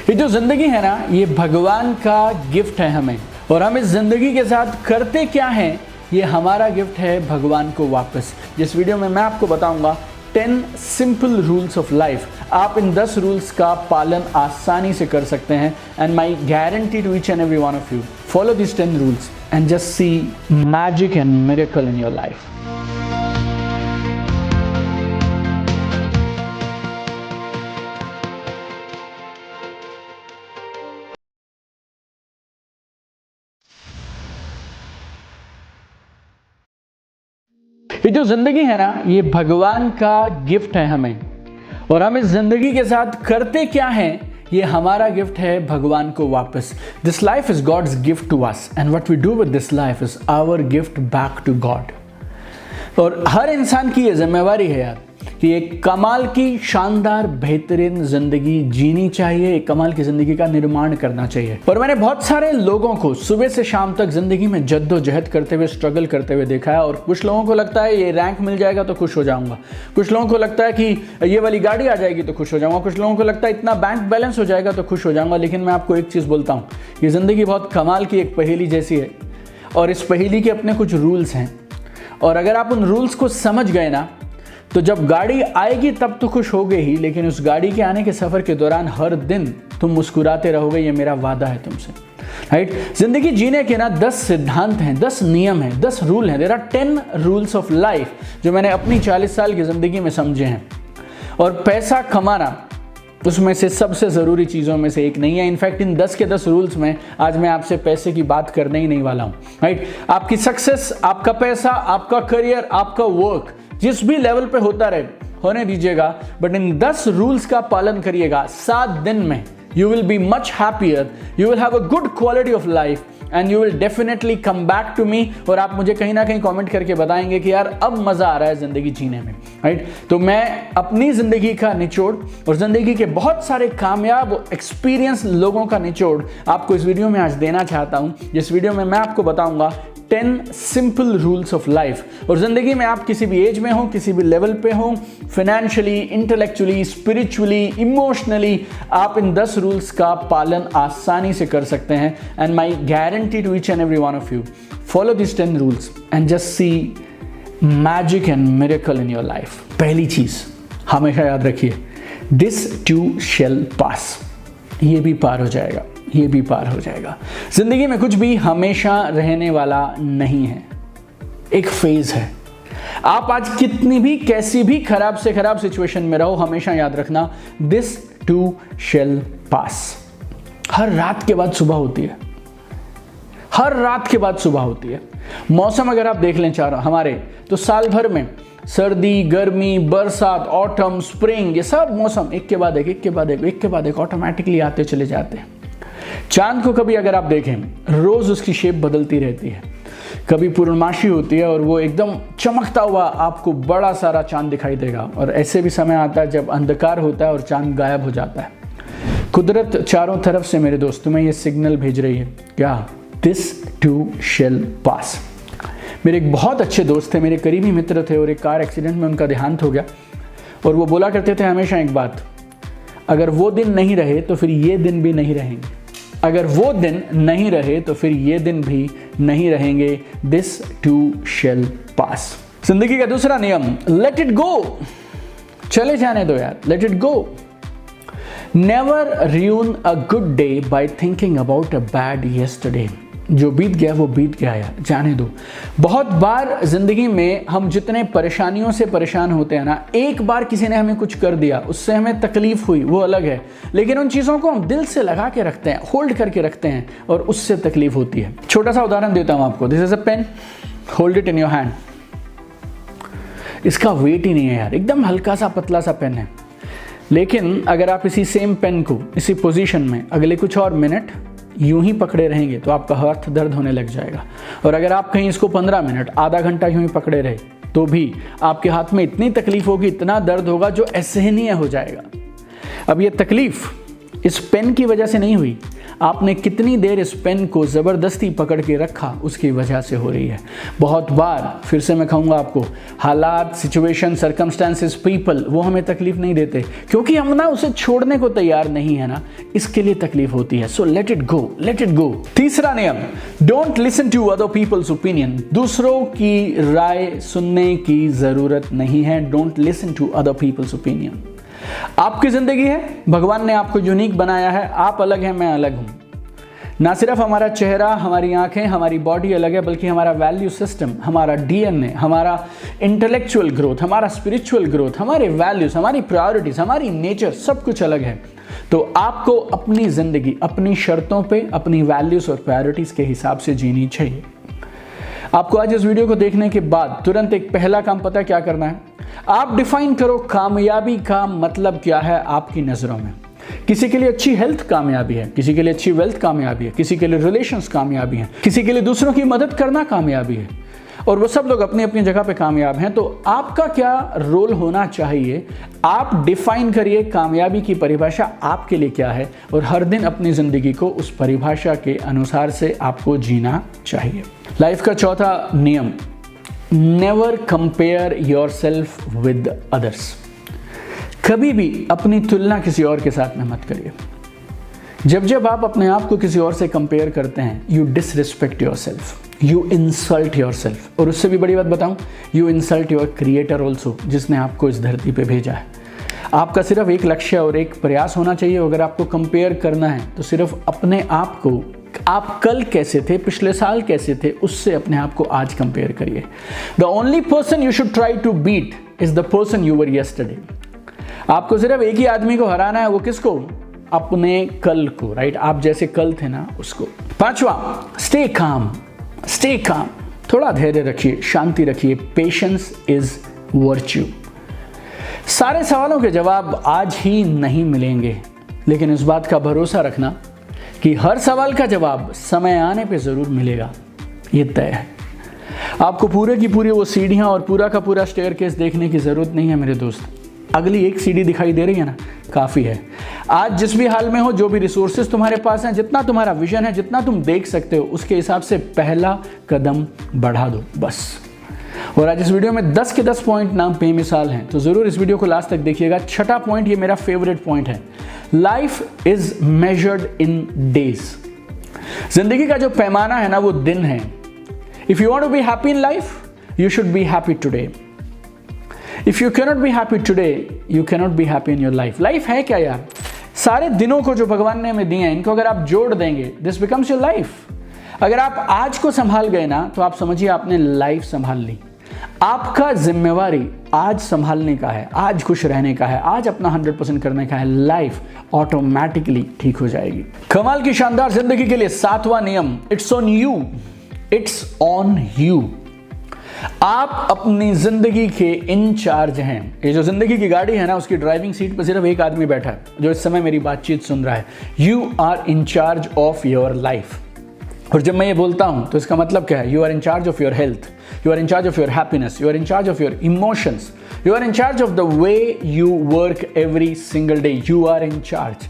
ये जो जिंदगी है ना, ये भगवान का गिफ्ट है हमें, और हम इस जिंदगी के साथ करते क्या हैं, ये हमारा गिफ्ट है भगवान को वापस। जिस वीडियो में मैं आपको बताऊंगा 10 सिंपल रूल्स ऑफ लाइफ। आप इन 10 रूल्स का पालन आसानी से कर सकते हैं, and my guarantee to each and every one of you, follow this 10 rules and just see magic and miracle in your life. ये जो जिंदगी है ना, ये भगवान का गिफ्ट है हमें, और हम इस जिंदगी के साथ करते क्या हैं, ये हमारा गिफ्ट है भगवान को वापस। This life is God's gift to us, and what we do with this life is our gift back to God. और हर इंसान की ये जिम्मेवारी है यार कि एक कमाल की शानदार बेहतरीन जिंदगी जीनी चाहिए, एक कमाल की जिंदगी का निर्माण करना चाहिए। और मैंने बहुत सारे लोगों को सुबह से शाम तक जिंदगी में जद्दोजहद करते हुए, स्ट्रगल करते हुए देखा है। और कुछ लोगों को लगता है ये रैंक मिल जाएगा तो खुश हो जाऊंगा, कुछ लोगों को लगता है कि ये वाली गाड़ी आ जाएगी तो खुश हो जाऊंगा, कुछ लोगों को लगता है इतना बैंक बैलेंस हो जाएगा तो खुश हो जाऊंगा। लेकिन मैं आपको एक चीज़ बोलता हूँ, ये जिंदगी बहुत कमाल की एक पहेली जैसी है, और इस पहेली के अपने कुछ रूल्स हैं, और अगर आप उन रूल्स को समझ गए ना, तो जब गाड़ी आएगी तब तो खुश होगे ही, लेकिन उस गाड़ी के आने के सफर के दौरान हर दिन तुम मुस्कुराते रहोगे। ये मेरा वादा है तुमसे, राइट। जिंदगी जीने के ना 10 सिद्धांत हैं, 10 नियम हैं, 10 रूल हैं। There are 10 rules of life जो मैंने अपनी 40 साल की जिंदगी में समझे हैं। और पैसा कमाना उसमें से सबसे ज़रूरी चीज़ों में से एक नहीं है। इनफैक्ट इन 10 के 10 रूल्स में आज मैं आपसे पैसे की बात करने ही नहीं वाला हूँ, राइट। आपकी सक्सेस, आपका पैसा, आपका करियर, आपका वर्क जिस भी लेवल पे होता रहे, होने दीजिएगा, बट इन 10 रूल्स का पालन करिएगा। 7 दिन में you will be much happier, you will have a good quality of life, and you will definitely come back to me, और आप मुझे कहीं ना कहीं कमेंट करके बताएंगे कि यार अब मजा आ रहा है जिंदगी जीने में, राइट। तो मैं अपनी जिंदगी का निचोड़ और जिंदगी के बहुत सारे कामयाब एक्सपीरियंस लोगों का निचोड़ आपको इस वीडियो में आज देना चाहता हूं, जिस वीडियो में मैं आपको बताऊंगा 10 सिंपल रूल्स ऑफ लाइफ। और जिंदगी में आप किसी भी एज में हो, किसी भी लेवल पे हो, फाइनेंशियली, इंटेलेक्चुअली, स्पिरिचुअली, इमोशनली, आप इन 10 रूल्स का पालन आसानी से कर सकते हैं। And my guarantee to each and every one of you, follow this 10 rules and just see magic and miracle in your life. पहली चीज हमेशा याद रखिए, दिस टू शैल पास। ये भी पार हो जाएगा, ये भी पार हो जाएगा। जिंदगी में कुछ भी हमेशा रहने वाला नहीं है, एक फेज है। आप आज कितनी भी कैसी भी खराब से खराब सिचुएशन में रहो, हमेशा याद रखना, दिस टू शैल पास। हर रात के बाद सुबह होती है, हर रात के बाद सुबह होती है। मौसम अगर आप देख लें चारों हमारे, तो साल भर में सर्दी, गर्मी, बरसात, ऑटम, स्प्रिंग, ये सब मौसम एक के बाद एक, एक के बाद एक, एक के बाद एक ऑटोमेटिकली आते चले जाते हैं। चांद को कभी अगर आप देखें, रोज उसकी शेप बदलती रहती है। कभी पूर्णमासी होती है और वो एकदम चमकता हुआ आपको बड़ा सारा चांद दिखाई देगा, और ऐसे भी समय आता है जब अंधकार होता है और चांद गायब हो जाता है। कुदरत चारों तरफ से मेरे दोस्तों में ये सिग्नल भेज रही है, क्या? दिस टू शैल पास। मेरे एक बहुत अच्छे दोस्त थे, मेरे करीबी मित्र थे, और एक कार एक्सीडेंट में उनका देहांत हो गया। और वो बोला करते थे हमेशा एक बात, अगर वो दिन नहीं रहे तो फिर ये दिन भी नहीं रहेंगे, अगर वो दिन नहीं रहे तो फिर ये दिन भी नहीं रहेंगे। दिस टू शैल पास। जिंदगी का दूसरा नियम, लेट इट गो। चले जाने दो यार, late it go. Never ruin a good day by thinking about a bad yesterday। जो बीत गया वो बीत गया यार, जाने दो। बहुत बार जिंदगी में हम जितने परेशानियों से परेशान होते हैं ना, एक बार किसी ने हमें कुछ कर दिया, उससे हमें तकलीफ हुई, वो अलग है, लेकिन उन चीज़ों को हम दिल से लगा के रखते हैं, होल्ड करके रखते हैं, और उससे तकलीफ होती है। छोटा सा उदाहरण देता हूँ आपको। This is a pen, hold it in your hand. इसका वेट ही नहीं है यार, एकदम हल्का सा पतला सा पेन है, लेकिन अगर आप इसी सेम पेन को इसी पोजीशन में अगले कुछ और मिनट यूं ही पकड़े रहेंगे तो आपका हाथ दर्द होने लग जाएगा। और अगर आप कहीं इसको 15 मिनट, आधा घंटा यूं ही पकड़े रहे, तो भी आपके हाथ में इतनी तकलीफ होगी, इतना दर्द होगा जो असहनीय हो जाएगा। अब ये तकलीफ इस पेन की वजह से नहीं हुई, आपने कितनी देर इस पेन को ज़बरदस्ती पकड़ के रखा उसकी वजह से हो रही है। बहुत बार, फिर से मैं कहूँगा आपको, हालात, सिचुएशन, सर्कमस्टांसेस, पीपल, वो हमें तकलीफ नहीं देते क्योंकि हम ना उसे छोड़ने को तैयार नहीं है ना। इसके लिए तकलीफ होती है। So let it go, let it go. तीसरा नियम, don't listen to other people's opinion. दूसरों की राय सुनने की जरूरत नहीं है। Don't listen to other people's opinion. आपकी जिंदगी है, भगवान ने आपको यूनिक बनाया है। आप अलग हैं, मैं अलग हूं। ना सिर्फ हमारा चेहरा, हमारी आंखें, हमारी बॉडी अलग है, बल्कि हमारा वैल्यू सिस्टम, हमारा डीएनए, हमारा इंटेलेक्चुअल ग्रोथ, हमारा स्पिरिचुअल ग्रोथ, हमारे वैल्यूज, हमारी प्रायोरिटीज, हमारी नेचर, सब कुछ अलग है। तो आपको अपनी जिंदगी अपनी शर्तों पे, अपनी वैल्यूज और प्रायोरिटीज के हिसाब से जीनी चाहिए। आपको आज इस वीडियो को देखने के बाद तुरंत एक पहला काम पता है क्या करना है? आप डिफाइन करो कामयाबी का मतलब क्या है आपकी नजरों में। किसी के लिए अच्छी हेल्थ कामयाबी है, किसी के लिए अच्छी वेल्थ कामयाबी है, किसी के लिए रिलेशंस कामयाबी है, किसी के लिए दूसरों की मदद करना कामयाबी है, और वो सब लोग अपनी अपनी जगह पे कामयाब हैं। तो आपका क्या रोल होना चाहिए? आप डिफाइन करिए कामयाबी की परिभाषा आपके लिए क्या है, और हर दिन अपनी जिंदगी को उस परिभाषा के अनुसार से आपको जीना चाहिए। लाइफ का चौथा नियम, never compare yourself with others. कभी भी अपनी तुलना किसी और के साथ में मत करिए। जब जब आप अपने आप को किसी और से कंपेयर करते हैं, you disrespect yourself, you insult yourself, और उससे भी बड़ी बात बताऊं, you insult your creator also, जिसने आपको इस धरती पे भेजा है। आपका सिर्फ एक लक्ष्य और एक प्रयास होना चाहिए। अगर आपको कंपेयर करना है तो सिर्फ अपने आप को, आप कल कैसे थे, पिछले साल कैसे थे, उससे अपने आप को आज कंपेयर करिए। The only person you should try to beat is the person you were yesterday. आपको सिर्फ एक ही आदमी को हराना है, वो किसको? अपने कल को, राइट? आप जैसे कल थे ना, उसको। पांचवा, स्टे काम, स्टे काम। थोड़ा धैर्य रखिए, शांति रखिए। Patience is virtue. सारे सवालों के जवाब आज ही नहीं मिलेंगे, लेकिन इस बात का भरोसा रखना कि हर सवाल का जवाब समय आने पे जरूर मिलेगा, ये तय है। आपको पूरे की पूरी वो सीढ़ियां और पूरा का पूरा स्टेयरकेस देखने की जरूरत नहीं है मेरे दोस्त। अगली एक सीढ़ी दिखाई दे रही है ना, काफ़ी है। आज जिस भी हाल में हो, जो भी रिसोर्सेज तुम्हारे पास हैं, जितना तुम्हारा विजन है, जितना तुम देख सकते हो, उसके हिसाब से पहला कदम बढ़ा दो, बस। और आज इस वीडियो में 10 के 10 पॉइंट नाम बेमिसाल हैं, तो ज़रूर इस वीडियो को लास्ट तक देखिएगा। छठा पॉइंट, ये मेरा फेवरेट पॉइंट है, life is measured in days. जिंदगी का जो पैमाना है ना, वो दिन है। If you want to be happy in life, you should be happy today. If you cannot be happy today, you cannot be happy in your life. Life है क्या यार? सारे दिनों को जो भगवान ने हमें दिए हैं, इनको अगर आप जोड़ देंगे, this becomes your life. अगर आप आज को संभाल गए ना, तो आप समझिए आपने लाइफ संभाल ली। आपका जिम्मेवारी आज संभालने का है, आज खुश रहने का है, आज अपना 100% करने का है। लाइफ ऑटोमेटिकली ठीक हो जाएगी। कमाल की शानदार जिंदगी के लिए सातवां नियम, it's on you, it's on you. आप अपनी जिंदगी के इंचार्ज हैं। ये जो जिंदगी की गाड़ी है ना, उसकी ड्राइविंग सीट पर सिर्फ एक आदमी बैठा है, जो इस समय मेरी बातचीत सुन रहा है। You are in charge of your life. और जब मैं ये बोलता हूं तो इसका मतलब क्या है? You are in charge of your health, you are in charge of your happiness, you are in charge of your emotions, you are in charge of the way you work every single day. You are in charge.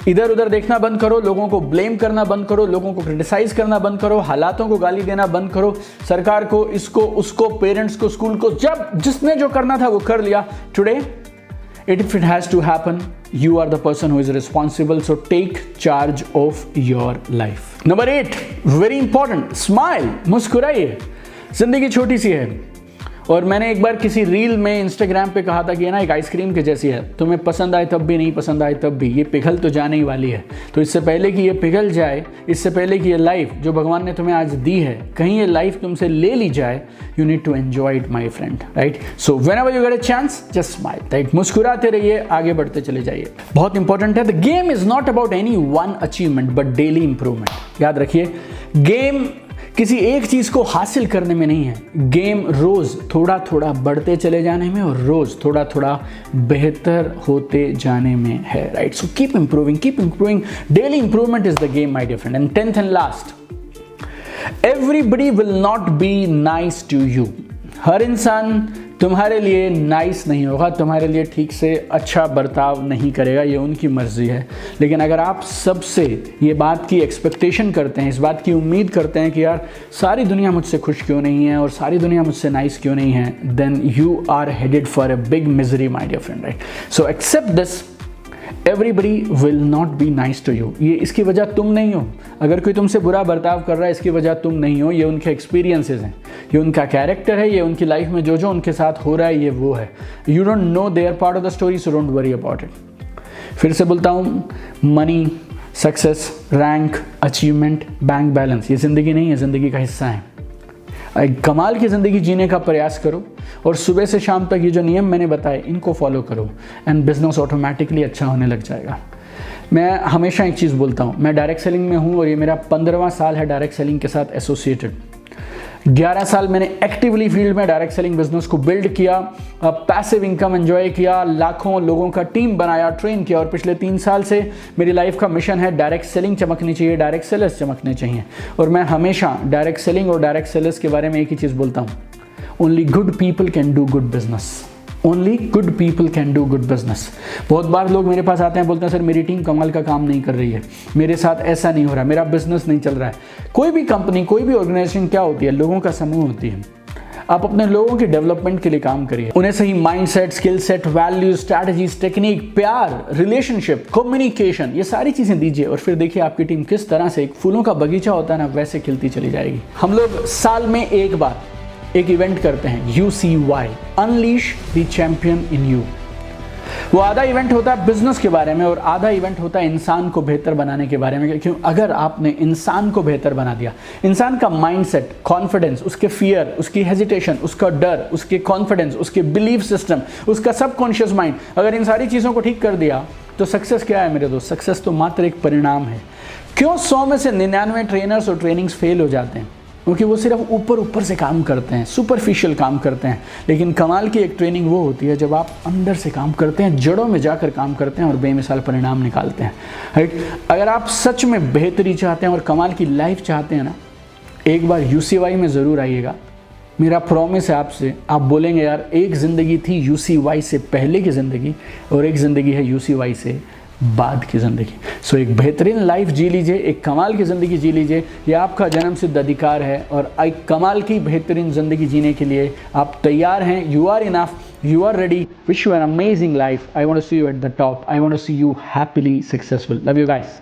इधर उधर देखना बंद करो, लोगों को blame करना बंद करो, लोगों को क्रिटिसाइज करना बंद करो, हालातों को गाली देना बंद करो, सरकार को, इसको उसको, पेरेंट्स को, स्कूल को। जब जिसने जो करना था वो कर लिया। Today if it has to happen, you are the person who is responsible, so take charge of your life. Number 8, very important, smile, मुस्कुराइए। जिंदगी छोटी सी है, और मैंने एक बार किसी रील में इंस्टाग्राम पे कहा था कि ये ना एक आइसक्रीम के जैसी है, तुम्हें पसंद आए तब भी, नहीं पसंद आए तब भी, ये पिघल तो जाने ही वाली है। तो इससे पहले कि ये पिघल जाए, इससे पहले कि ये लाइफ जो भगवान ने तुम्हें आज दी है, कहीं ये लाइफ तुमसे ले ली जाए, you need to enjoy it my friend, right? So whenever you get a chance, just smile, right? मुस्कुराते रहिए, आगे बढ़ते चले जाइए। बहुत इंपॉर्टेंट है, the game is not about any one achievement but daily improvement. याद रखिए, गेम किसी एक चीज को हासिल करने में नहीं है, गेम रोज थोड़ा थोड़ा बढ़ते चले जाने में और रोज थोड़ा थोड़ा बेहतर होते जाने में है, right? So keep improving, daily improvement is the game my dear friend. And 10th and last, everybody will not be nice to you. हर इंसान तुम्हारे लिए नाइस नहीं होगा, तुम्हारे लिए ठीक से अच्छा बर्ताव नहीं करेगा, ये उनकी मर्जी है। लेकिन अगर आप सबसे ये बात की एक्सपेक्टेशन करते हैं, इस बात की उम्मीद करते हैं कि यार सारी दुनिया मुझसे खुश क्यों नहीं है और सारी दुनिया मुझसे नाइस क्यों नहीं है, then you are headed for a big misery my dear friend, right? So accept this everybody will not be nice to you. ये इसकी वजह तुम नहीं हो। अगर कोई तुमसे बुरा बर्ताव कर रहा है, इसकी वजह तुम नहीं हो। ये उनके एक्सपीरियंसेस हैं, ये उनका कैरेक्टर है, ये उनकी लाइफ में जो जो उनके साथ हो रहा है, ये वो है। You don't know there part of the story, so don't worry about it. फिर से बोलता हूँ, money, success, rank, achievement, bank balance, ये ज़िंदगी नहीं है, ज़िंदगी का हिस्सा है। एक कमाल की ज़िंदगी जीने का प्रयास करो और सुबह से शाम तक ये जो नियम मैंने बताए इनको फॉलो करो एंड बिजनेस ऑटोमेटिकली अच्छा होने लग जाएगा। मैं हमेशा एक चीज़ बोलता हूँ, मैं डायरेक्ट सेलिंग में हूँ और ये मेरा 15वां साल है डायरेक्ट सेलिंग के साथ एसोसिएटेड। 11 साल मैंने एक्टिवली फील्ड में डायरेक्ट सेलिंग बिजनेस को बिल्ड किया, पैसिव इनकम एंजॉय किया, लाखों लोगों का टीम बनाया, ट्रेन किया और पिछले 3 साल से मेरी लाइफ का मिशन है डायरेक्ट सेलिंग चमकनी चाहिए, डायरेक्ट सेलर्स चमकने चाहिए। और मैं हमेशा डायरेक्ट सेलिंग और डायरेक्ट सेलर्स के बारे में एक ही चीज़ बोलता हूँ, only good people can do good business. Only good people can do good business. बहुत बार लोग मेरे पास आते हैं, बोलते हैं सर मेरी टीम कमाल का काम नहीं कर रही है, मेरे साथ ऐसा नहीं हो रहा, मेरा बिजनेस नहीं चल रहा है। कोई भी कंपनी, कोई भी ऑर्गेनाइजेशन क्या होती है? लोगों का समूह होती है। आप अपने लोगों के डेवलपमेंट के लिए काम करिए, उन्हें सही mindset, skill set, values, strategies, technique, प्यार, रिलेशनशिप, कम्युनिकेशन, ये सारी चीज़ें दीजिए और फिर देखिए आपकी टीम किस तरह से एक फूलों का बगीचा होता है ना, वैसे खिलती चली जाएगी। हम लोग साल में एक बार एक इवेंट करते हैं, UCY, unleash the champion in you. वो आधा इवेंट होता है बिजनेस के बारे में और आधा इवेंट होता है इंसान को बेहतर बनाने के बारे में। क्यों? अगर आपने इंसान को बेहतर बना दिया, इंसान का माइंडसेट, कॉन्फिडेंस, उसके फियर, उसकी हेजिटेशन, उसका डर, उसके कॉन्फिडेंस, उसके बिलीफ सिस्टम, उसका सबकॉन्शियस माइंड, अगर इन सारी चीज़ों को ठीक कर दिया तो सक्सेस क्या है मेरे दोस्त? सक्सेस तो मात्र एक परिणाम है। क्यों 100 में से 99 ट्रेनर्स और ट्रेनिंग्स फेल हो जाते हैं? क्योंकि वो सिर्फ ऊपर से काम करते हैं, सुपरफिशियल काम करते हैं। लेकिन कमाल की एक ट्रेनिंग वो होती है जब आप अंदर से काम करते हैं, जड़ों में जाकर काम करते हैं और बेमिसाल परिणाम निकालते हैं। राइट? अगर आप सच में बेहतरी चाहते हैं और कमाल की लाइफ चाहते हैं ना, एक बार UCY में ज़रूर आइएगा। मेरा प्रॉमिस है आपसे, आप बोलेंगे यार एक ज़िंदगी थी UCY से पहले की ज़िंदगी और एक ज़िंदगी है UCY से बाद की ज़िंदगी। सो एक बेहतरीन लाइफ जी लीजिए, एक कमाल की ज़िंदगी जी लीजिए। यह आपका जन्म सिद्ध अधिकार है और एक कमाल की बेहतरीन ज़िंदगी जीने के लिए आप तैयार हैं। You are enough, you are ready. Wish you an amazing life. I want to see you at the top. I want to see you happily successful. Love you guys.